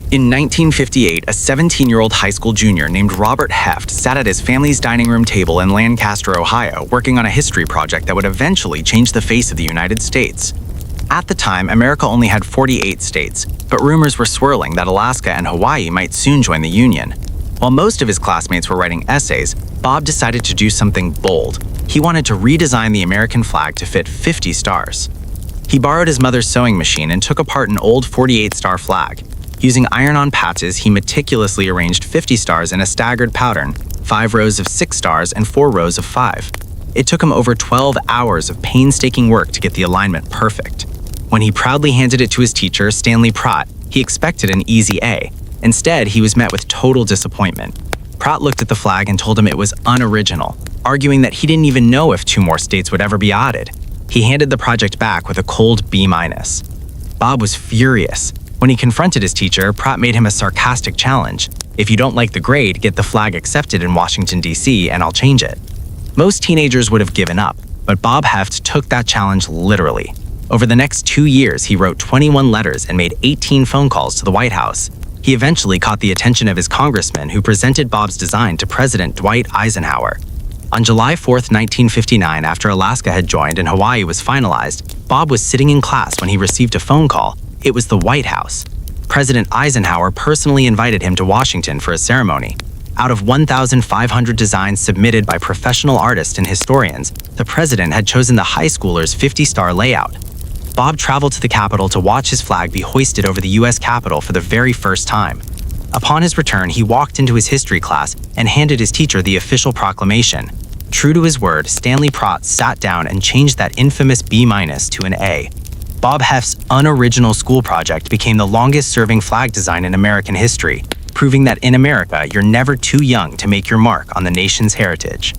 In 1958, a 17-year-old high school junior named Robert Heft sat at his family's dining room table in Lancaster, Ohio, working on a history project that would eventually change the face of the United States. At the time, America only had 48 states, but rumors were swirling that Alaska and Hawaii might soon join the Union. While most of his classmates were writing essays, Bob decided to do something bold. He wanted to redesign the American flag to fit 50 stars. He borrowed his mother's sewing machine and took apart an old 48-star flag. Using iron-on patches, he meticulously arranged 50 stars in a staggered pattern, 5 rows of 6 stars and 4 rows of 5. It took him over 12 hours of painstaking work to get the alignment perfect. When he proudly handed it to his teacher, Stanley Pratt, he expected an easy A. Instead, he was met with total disappointment. Pratt looked at the flag and told him it was unoriginal, arguing that he didn't even know if 2 more states would ever be added. He handed the project back with a cold B-. Bob was furious. When he confronted his teacher, Pratt made him a sarcastic challenge. If you don't like the grade, get the flag accepted in Washington, D.C., and I'll change it. Most teenagers would have given up, but Bob Heft took that challenge literally. Over the next 2 years, he wrote 21 letters and made 18 phone calls to the White House. He eventually caught the attention of his congressman, who presented Bob's design to President Dwight Eisenhower. On July 4, 1959, after Alaska had joined and Hawaii was finalized, Bob was sitting in class when he received a phone call. It was the White House. President Eisenhower personally invited him to Washington for a ceremony. Out of 1,500 designs submitted by professional artists and historians, the president had chosen the high schoolers' 50-star layout. Bob traveled to the Capitol to watch his flag be hoisted over the U.S. Capitol for the very first time. Upon his return, he walked into his history class and handed his teacher the official proclamation. True to his word, Stanley Pratt sat down and changed that infamous B- to an A. Bob Heft's unoriginal school project became the longest-serving flag design in American history, proving that in America, you're never too young to make your mark on the nation's heritage.